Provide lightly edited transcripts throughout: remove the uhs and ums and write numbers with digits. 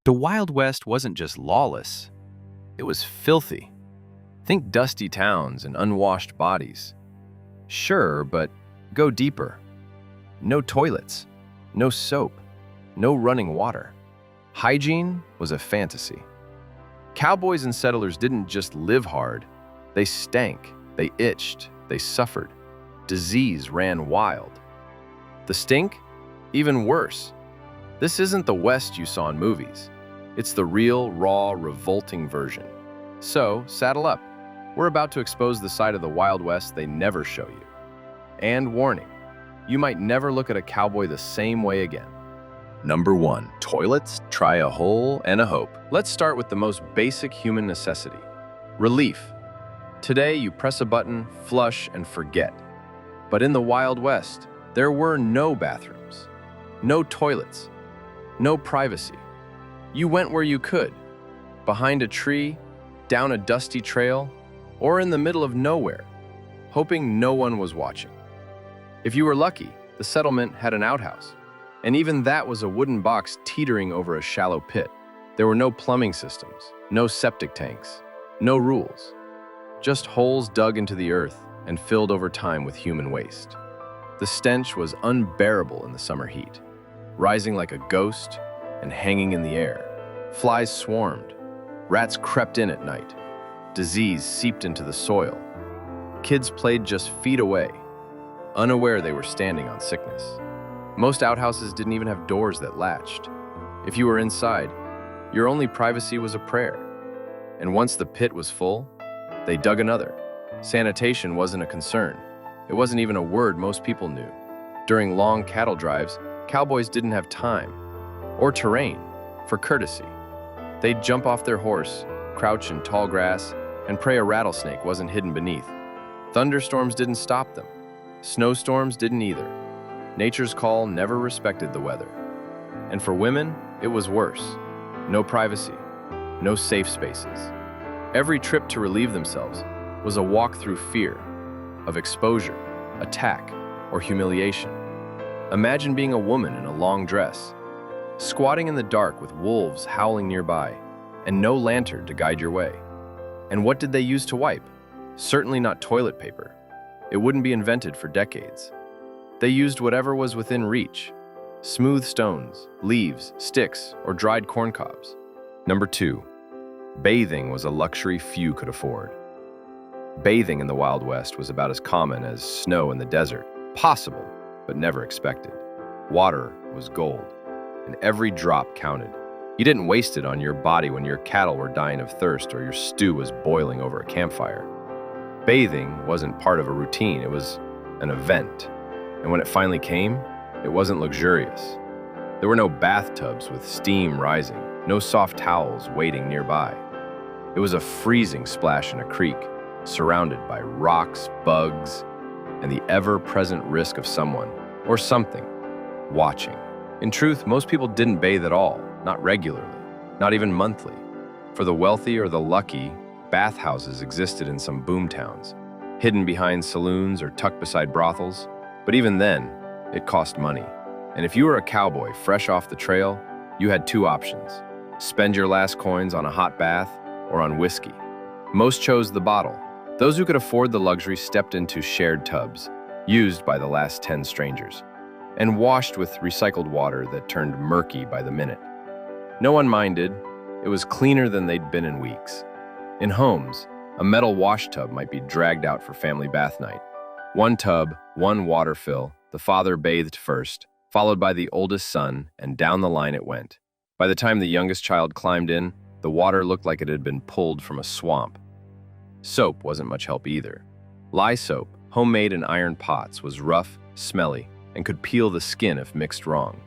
The Wild West wasn't just lawless, it was filthy. Think dusty towns and unwashed bodies. Sure, but go deeper. No toilets, no soap, no running water. Hygiene was a fantasy. Cowboys and settlers didn't just live hard, they stank, they itched, they suffered. Disease ran wild. The stink? Even worse. This isn't the West you saw in movies. It's the real, raw, revolting version. So, saddle up. We're about to expose the side of the Wild West they never show you. And warning, you might never look at a cowboy the same way again. Number 1. Toilets, try a hole and a hope. Let's start with the most basic human necessity. Relief. Today, you press a button, flush, and forget. But in the Wild West, there were no bathrooms, no toilets, no privacy. You went where you could, behind a tree, down a dusty trail, or in the middle of nowhere, hoping no one was watching. If you were lucky, the settlement had an outhouse, and even that was a wooden box teetering over a shallow pit. There were no plumbing systems, no septic tanks, no rules, just holes dug into the earth and filled over time with human waste. The stench was unbearable in the summer heat, rising like a ghost and hanging in the air. Flies swarmed, rats crept in at night, disease seeped into the soil. Kids played just feet away, unaware they were standing on sickness. Most outhouses didn't even have doors that latched. If you were inside, your only privacy was a prayer. And once the pit was full, they dug another. Sanitation wasn't a concern. It wasn't even a word most people knew. During long cattle drives, cowboys didn't have time or terrain for courtesy. They'd jump off their horse, crouch in tall grass, and pray a rattlesnake wasn't hidden beneath. Thunderstorms didn't stop them. Snowstorms didn't either. Nature's call never respected the weather. And for women, it was worse. No privacy, no safe spaces. Every trip to relieve themselves was a walk through fear of exposure, attack, or humiliation. Imagine being a woman in a long dress, squatting in the dark with wolves howling nearby, and no lantern to guide your way. And what did they use to wipe? Certainly not toilet paper. It wouldn't be invented for decades. They used whatever was within reach: smooth stones, leaves, sticks, or dried corn cobs. Number 2. Bathing was a luxury few could afford. Bathing in the Wild West was about as common as snow in the desert. Possible, but never expected. Water was gold, and every drop counted. You didn't waste it on your body when your cattle were dying of thirst or your stew was boiling over a campfire. Bathing wasn't part of a routine, it was an event. And when it finally came, it wasn't luxurious. There were no bathtubs with steam rising, no soft towels waiting nearby. It was a freezing splash in a creek, surrounded by rocks, bugs, and the ever-present risk of someone, or something, watching. In truth, most people didn't bathe at all, not regularly, not even monthly. For the wealthy or the lucky, bathhouses existed in some boom towns, hidden behind saloons or tucked beside brothels. But even then, it cost money. And if you were a cowboy fresh off the trail, you had 2 options: spend your last coins on a hot bath or on whiskey. Most chose the bottle. Those who could afford the luxury stepped into shared tubs, used by the last 10 strangers, and washed with recycled water that turned murky by the minute. No one minded. It was cleaner than they'd been in weeks. In homes, a metal wash tub might be dragged out for family bath night. 1 tub, 1 water fill. The father bathed first, followed by the oldest son, and down the line it went. By the time the youngest child climbed in, the water looked like it had been pulled from a swamp. Soap wasn't much help either. Lye soap, homemade in iron pots, was rough, smelly, and could peel the skin if mixed wrong.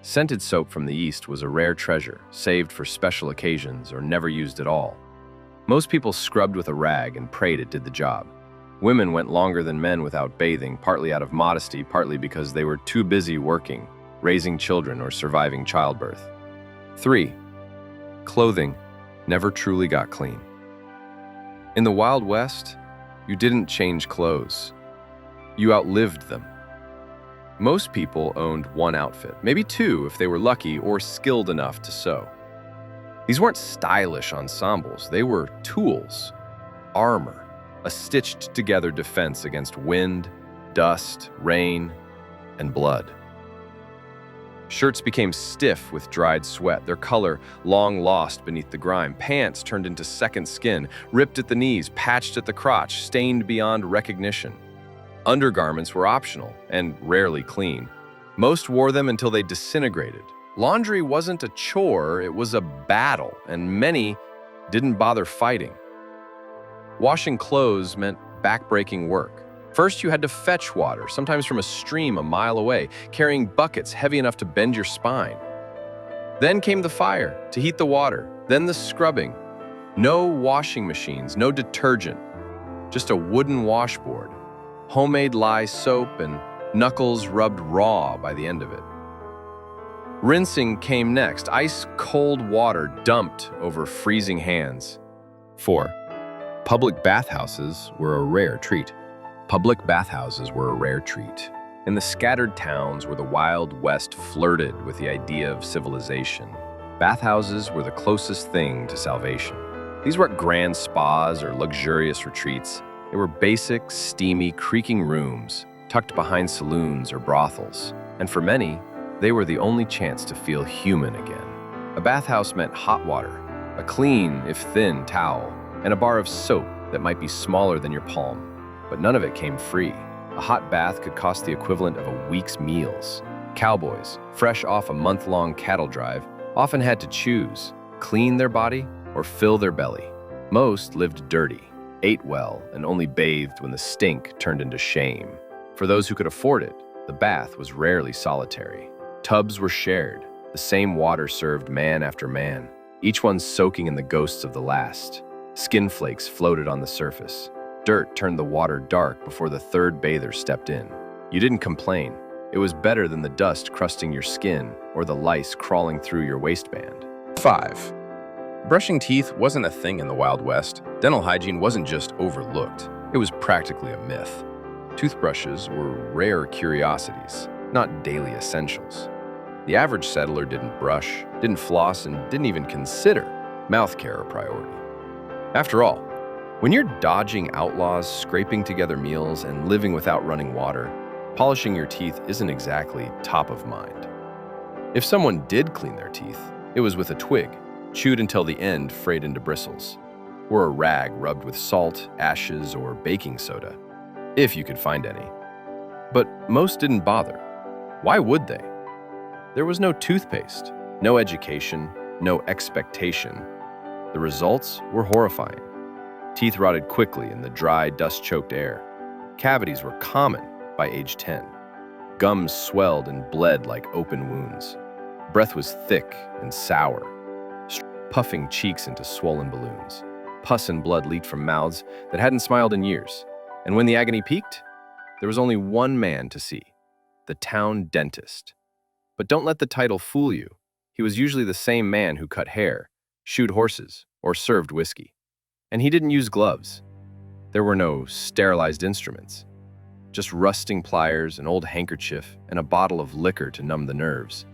Scented soap from the East was a rare treasure, saved for special occasions or never used at all. Most people scrubbed with a rag and prayed it did the job. Women went longer than men without bathing, partly out of modesty, partly because they were too busy working, raising children, or surviving childbirth. 3. Clothing never truly got clean. In the Wild West, you didn't change clothes. You outlived them. Most people owned 1 outfit, maybe 2 if they were lucky or skilled enough to sew. These weren't stylish ensembles, they were tools, armor, a stitched-together defense against wind, dust, rain, and blood. Shirts became stiff with dried sweat, their color long lost beneath the grime. Pants turned into second skin, ripped at the knees, patched at the crotch, stained beyond recognition. Undergarments were optional and rarely clean. Most wore them until they disintegrated. Laundry wasn't a chore, it was a battle, and many didn't bother fighting. Washing clothes meant backbreaking work. First, you had to fetch water, sometimes from a stream a mile away, carrying buckets heavy enough to bend your spine. Then came the fire to heat the water, then the scrubbing. No washing machines, no detergent, just a wooden washboard, homemade lye soap, and knuckles rubbed raw by the end of it. Rinsing came next, ice-cold water dumped over freezing hands. 4. Public bathhouses were a rare treat. Public bathhouses were a rare treat. In the scattered towns where the Wild West flirted with the idea of civilization, bathhouses were the closest thing to salvation. These weren't grand spas or luxurious retreats. They were basic, steamy, creaking rooms tucked behind saloons or brothels. And for many, they were the only chance to feel human again. A bathhouse meant hot water, a clean, if thin, towel, and a bar of soap that might be smaller than your palm. But none of it came free. A hot bath could cost the equivalent of a week's meals. Cowboys, fresh off a month-long cattle drive, often had to choose, clean their body or fill their belly. Most lived dirty, ate well, and only bathed when the stink turned into shame. For those who could afford it, the bath was rarely solitary. Tubs were shared, the same water served man after man, each one soaking in the ghosts of the last. Skin flakes floated on the surface. Dirt turned the water dark before the third bather stepped in. You didn't complain. It was better than the dust crusting your skin or the lice crawling through your waistband. 5. Brushing teeth wasn't a thing in the Wild West. Dental hygiene wasn't just overlooked. It was practically a myth. Toothbrushes were rare curiosities, not daily essentials. The average settler didn't brush, didn't floss, and didn't even consider mouth care a priority. After all, when you're dodging outlaws, scraping together meals, and living without running water, polishing your teeth isn't exactly top of mind. If someone did clean their teeth, it was with a twig, chewed until the end frayed into bristles, or a rag rubbed with salt, ashes, or baking soda, if you could find any. But most didn't bother. Why would they? There was no toothpaste, no education, no expectation. The results were horrifying. Teeth rotted quickly in the dry, dust-choked air. Cavities were common by age 10. Gums swelled and bled like open wounds. Breath was thick and sour, puffing cheeks into swollen balloons. Pus and blood leaked from mouths that hadn't smiled in years. And when the agony peaked, there was only one man to see, the town dentist. But don't let the title fool you. He was usually the same man who cut hair, shoed horses, or served whiskey. And he didn't use gloves. There were no sterilized instruments, just rusting pliers, an old handkerchief, and a bottle of liquor to numb the nerves.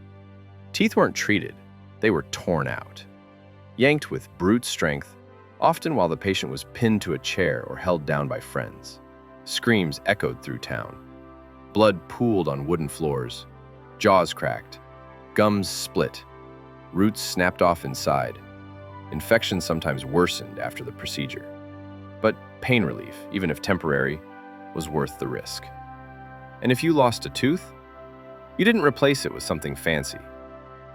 Teeth weren't treated, they were torn out. Yanked with brute strength, often while the patient was pinned to a chair or held down by friends. Screams echoed through town. Blood pooled on wooden floors. Jaws cracked. Gums split. Roots snapped off inside. Infection sometimes worsened after the procedure. But pain relief, even if temporary, was worth the risk. And if you lost a tooth, you didn't replace it with something fancy.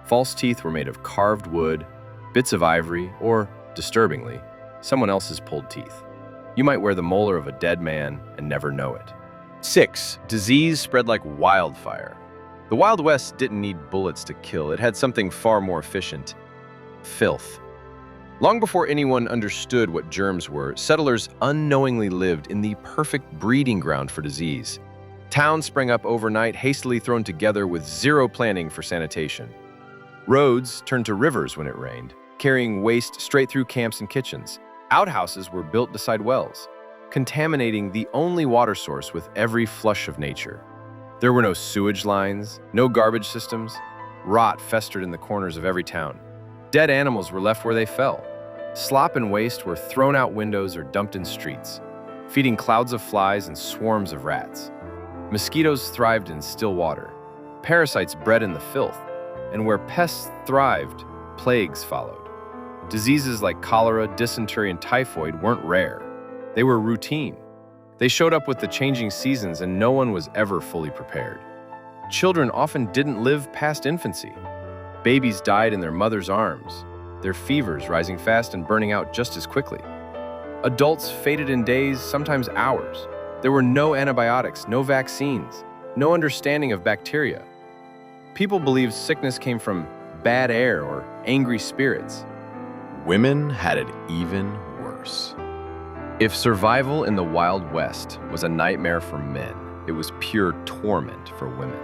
False teeth were made of carved wood, bits of ivory, or, disturbingly, someone else's pulled teeth. You might wear the molar of a dead man and never know it. 6. Disease spread like wildfire. The Wild West didn't need bullets to kill. It had something far more efficient: filth. Long before anyone understood what germs were, settlers unknowingly lived in the perfect breeding ground for disease. Towns sprang up overnight, hastily thrown together with zero planning for sanitation. Roads turned to rivers when it rained, carrying waste straight through camps and kitchens. Outhouses were built beside wells, contaminating the only water source with every flush of nature. There were no sewage lines, no garbage systems. Rot festered in the corners of every town. Dead animals were left where they fell. Slop and waste were thrown out windows or dumped in streets, feeding clouds of flies and swarms of rats. Mosquitoes thrived in still water. Parasites bred in the filth, and where pests thrived, plagues followed. Diseases like cholera, dysentery, and typhoid weren't rare. They were routine. They showed up with the changing seasons, and no one was ever fully prepared. Children often didn't live past infancy. Babies died in their mother's arms, their fevers rising fast and burning out just as quickly. Adults faded in days, sometimes hours. There were no antibiotics, no vaccines, no understanding of bacteria. People believed sickness came from bad air or angry spirits. Women had it even worse. If survival in the Wild West was a nightmare for men, it was pure torment for women.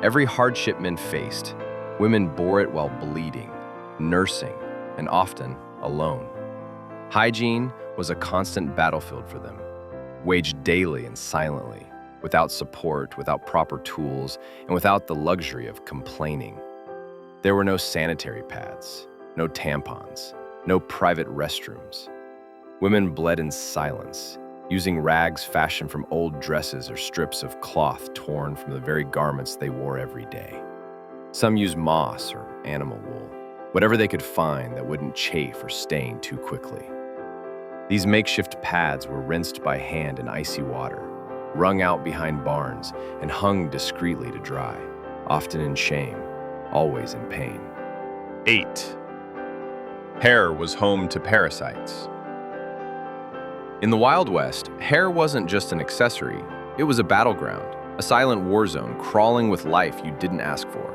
Every hardship men faced, women bore it while bleeding, nursing, and often alone. Hygiene was a constant battlefield for them, waged daily and silently, without support, without proper tools, and without the luxury of complaining. There were no sanitary pads, no tampons, no private restrooms. Women bled in silence, using rags fashioned from old dresses or strips of cloth torn from the very garments they wore every day. Some used moss or animal wool, whatever they could find that wouldn't chafe or stain too quickly. These makeshift pads were rinsed by hand in icy water, wrung out behind barns, and hung discreetly to dry, often in shame, always in pain. 8. Hair was home to parasites. In the Wild West, hair wasn't just an accessory, it was a battleground, a silent war zone crawling with life you didn't ask for.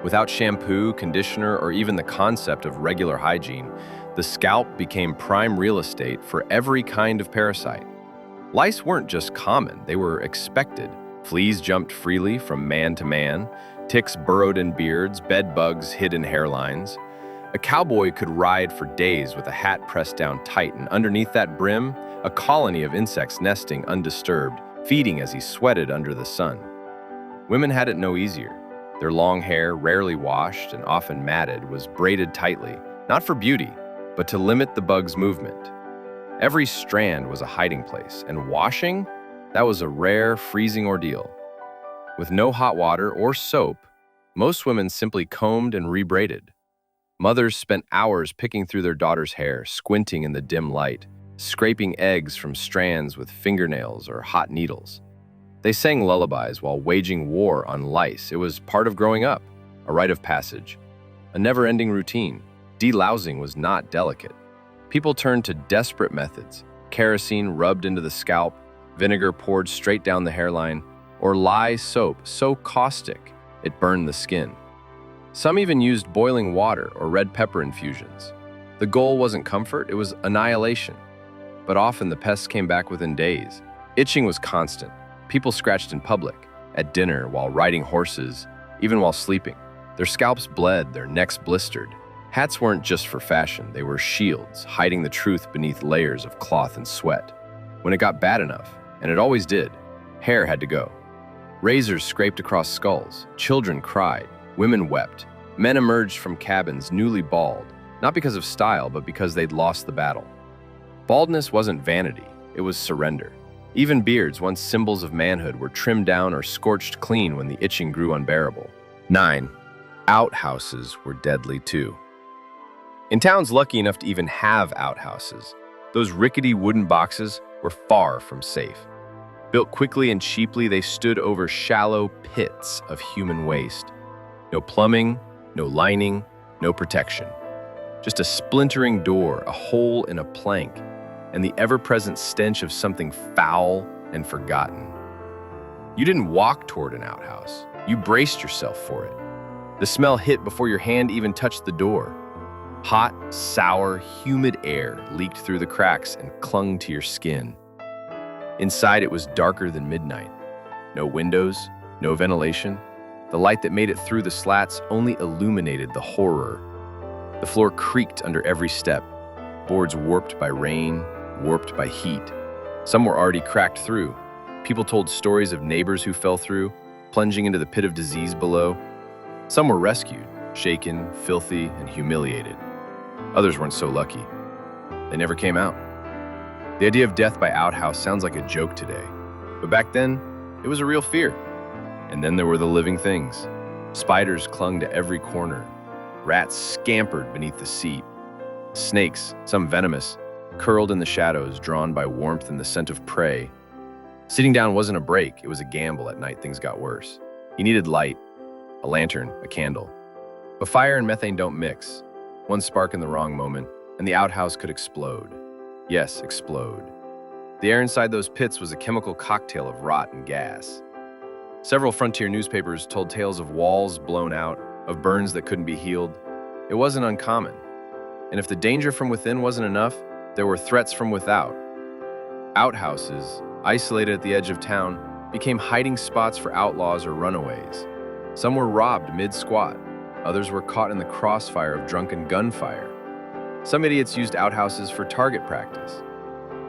Without shampoo, conditioner, or even the concept of regular hygiene, the scalp became prime real estate for every kind of parasite. Lice weren't just common, they were expected. Fleas jumped freely from man to man, ticks burrowed in beards, bed bugs hid in hairlines. A cowboy could ride for days with a hat pressed down tight, and underneath that brim, a colony of insects nesting undisturbed, feeding as he sweated under the sun. Women had it no easier. Their long hair, rarely washed and often matted, was braided tightly, not for beauty, but to limit the bug's movement. Every strand was a hiding place, and washing, that was a rare, freezing ordeal. With no hot water or soap, most women simply combed and rebraided. Mothers spent hours picking through their daughters' hair, squinting in the dim light, scraping eggs from strands with fingernails or hot needles. They sang lullabies while waging war on lice. It was part of growing up, a rite of passage, a never-ending routine. Delousing was not delicate. People turned to desperate methods: kerosene rubbed into the scalp, vinegar poured straight down the hairline, or lye soap so caustic it burned the skin. Some even used boiling water or red pepper infusions. The goal wasn't comfort, it was annihilation. But often the pests came back within days. Itching was constant. People scratched in public, at dinner, while riding horses, even while sleeping. Their scalps bled, their necks blistered. Hats weren't just for fashion, they were shields, hiding the truth beneath layers of cloth and sweat. When it got bad enough, and it always did, hair had to go. Razors scraped across skulls, children cried, women wept. Men emerged from cabins newly bald, not because of style, but because they'd lost the battle. Baldness wasn't vanity, it was surrender. Even beards, once symbols of manhood, were trimmed down or scorched clean when the itching grew unbearable. 9. Outhouses were deadly too. In towns lucky enough to even have outhouses, those rickety wooden boxes were far from safe. Built quickly and cheaply, they stood over shallow pits of human waste. No plumbing, no lining, no protection. Just a splintering door, a hole in a plank, and the ever-present stench of something foul and forgotten. You didn't walk toward an outhouse. You braced yourself for it. The smell hit before your hand even touched the door. Hot, sour, humid air leaked through the cracks and clung to your skin. Inside, it was darker than midnight. No windows, no ventilation. The light that made it through the slats only illuminated the horror. The floor creaked under every step, boards warped by rain, warped by heat. Some were already cracked through. People told stories of neighbors who fell through, plunging into the pit of disease below. Some were rescued, shaken, filthy, and humiliated. Others weren't so lucky. They never came out. The idea of death by outhouse sounds like a joke today, but back then, it was a real fear. And then there were the living things. Spiders clung to every corner. Rats scampered beneath the seat. Snakes, some venomous, curled in the shadows, drawn by warmth and the scent of prey. Sitting down wasn't a break, it was a gamble. At night, things got worse. You needed light, a lantern, a candle. But fire and methane don't mix. One spark in the wrong moment, and the outhouse could explode. Yes, explode. The air inside those pits was a chemical cocktail of rot and gas. Several frontier newspapers told tales of walls blown out, of burns that couldn't be healed. It wasn't uncommon. And if the danger from within wasn't enough, there were threats from without. Outhouses, isolated at the edge of town, became hiding spots for outlaws or runaways. Some were robbed mid-squat. Others were caught in the crossfire of drunken gunfire. Some idiots used outhouses for target practice.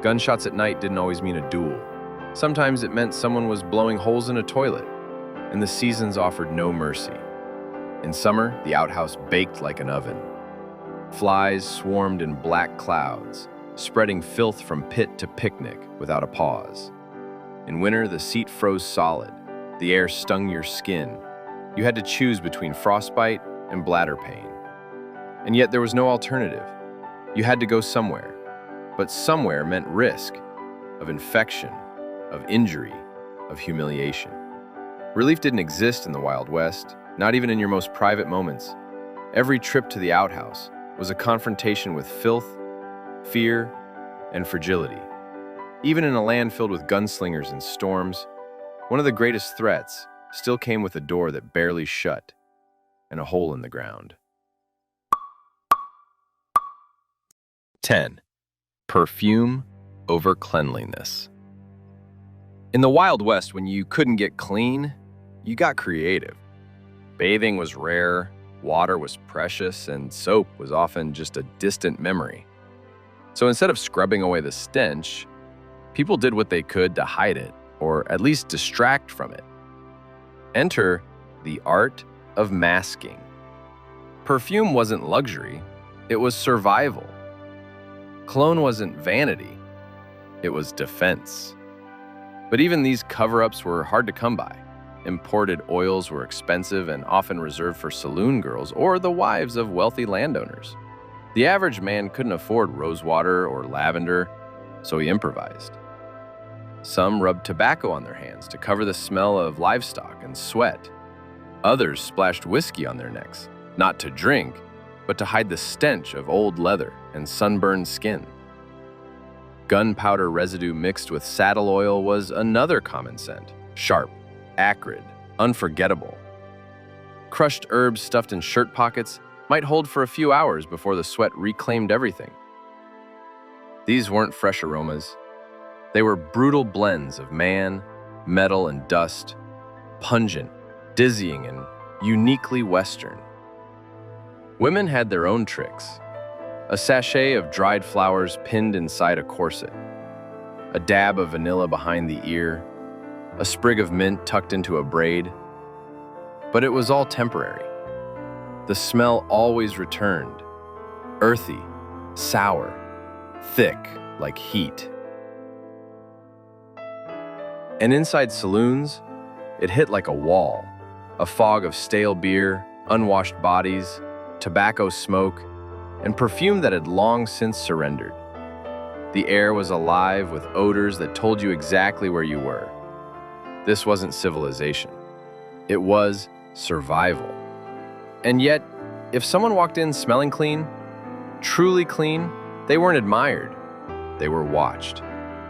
Gunshots at night didn't always mean a duel. Sometimes it meant someone was blowing holes in a toilet, and the seasons offered no mercy. In summer, the outhouse baked like an oven. Flies swarmed in black clouds, spreading filth from pit to picnic without a pause. In winter, the seat froze solid. The air stung your skin. You had to choose between frostbite and bladder pain. And yet there was no alternative. You had to go somewhere. But somewhere meant risk of infection, of injury, of humiliation. Relief didn't exist in the Wild West, not even in your most private moments. Every trip to the outhouse was a confrontation with filth, fear, and fragility. Even in a land filled with gunslingers and storms, one of the greatest threats still came with a door that barely shut and a hole in the ground. 10. Perfume over cleanliness. In the Wild West, when you couldn't get clean, you got creative. Bathing was rare, water was precious, and soap was often just a distant memory. So instead of scrubbing away the stench, people did what they could to hide it, or at least distract from it. Enter the art of masking. Perfume wasn't luxury, it was survival. Cologne wasn't vanity, it was defense. But even these cover-ups were hard to come by. Imported oils were expensive and often reserved for saloon girls or the wives of wealthy landowners. The average man couldn't afford rosewater or lavender, so he improvised. Some rubbed tobacco on their hands to cover the smell of livestock and sweat. Others splashed whiskey on their necks, not to drink, but to hide the stench of old leather and sunburned skin. Gunpowder residue mixed with saddle oil was another common scent, sharp, acrid, unforgettable. Crushed herbs stuffed in shirt pockets might hold for a few hours before the sweat reclaimed everything. These weren't fresh aromas. They were brutal blends of man, metal, and dust, pungent, dizzying, and uniquely Western. Women had their own tricks. A sachet of dried flowers pinned inside a corset, a dab of vanilla behind the ear, a sprig of mint tucked into a braid. But it was all temporary. The smell always returned, earthy, sour, thick like heat. And inside saloons, it hit like a wall, a fog of stale beer, unwashed bodies, tobacco smoke, and perfume that had long since surrendered. The air was alive with odors that told you exactly where you were. This wasn't civilization. It was survival. And yet, if someone walked in smelling clean, truly clean, they weren't admired. They were watched.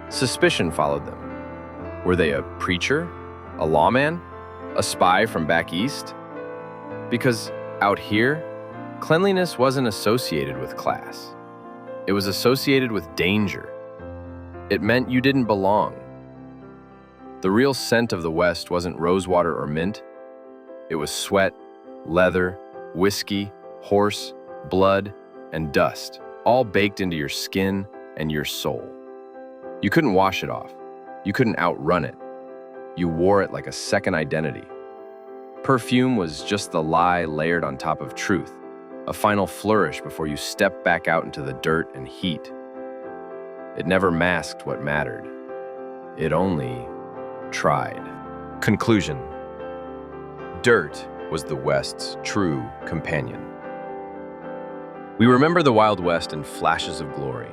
Suspicion followed them. Were they a preacher? A lawman? A spy from back east? Because out here, cleanliness wasn't associated with class. It was associated with danger. It meant you didn't belong. The real scent of the West wasn't rosewater or mint. It was sweat, leather, whiskey, horse, blood, and dust, all baked into your skin and your soul. You couldn't wash it off. You couldn't outrun it. You wore it like a second identity. Perfume was just the lie layered on top of truth, a final flourish before you step back out into the dirt and heat. It never masked what mattered. It only tried. Conclusion. Dirt was the West's true companion. We remember the Wild West in flashes of glory.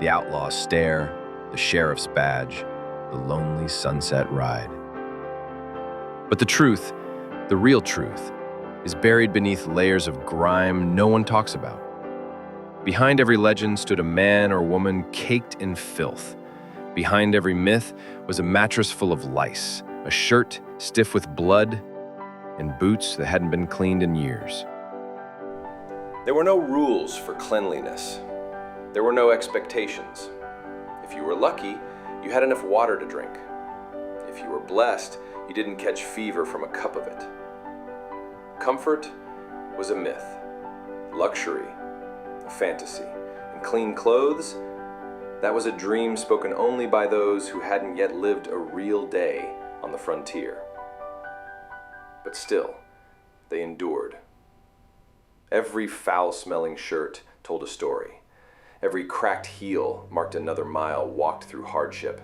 The outlaw's stare, the sheriff's badge, the lonely sunset ride. But the truth, the real truth, is buried beneath layers of grime no one talks about. Behind every legend stood a man or woman caked in filth. Behind every myth was a mattress full of lice, a shirt stiff with blood, and boots that hadn't been cleaned in years. There were no rules for cleanliness. There were no expectations. If you were lucky, you had enough water to drink. If you were blessed, you didn't catch fever from a cup of it. Comfort was a myth. Luxury, a fantasy. And clean clothes, that was a dream spoken only by those who hadn't yet lived a real day on the frontier. But still, they endured. Every foul-smelling shirt told a story. Every cracked heel marked another mile walked through hardship.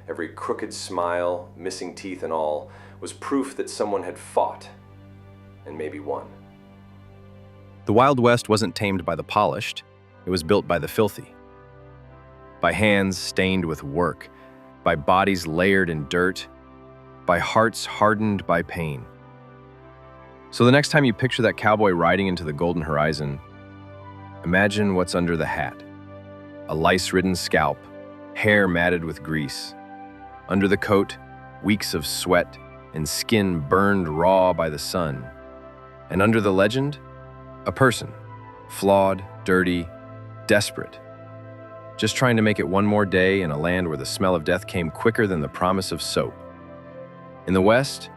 Every crooked smile, missing teeth and all, was proof that someone had fought and maybe won. The Wild West wasn't tamed by the polished, it was built by the filthy. By hands stained with work, by bodies layered in dirt, by hearts hardened by pain. So the next time you picture that cowboy riding into the golden horizon, imagine what's under the hat. A lice-ridden scalp, hair matted with grease. Under the coat, weeks of sweat and skin burned raw by the sun. And under the legend, a person, flawed, dirty, desperate, just trying to make it one more day in a land where the smell of death came quicker than the promise of soap. In the West,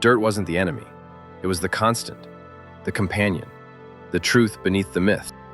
dirt wasn't the enemy. It was the constant, the companion, the truth beneath the myth.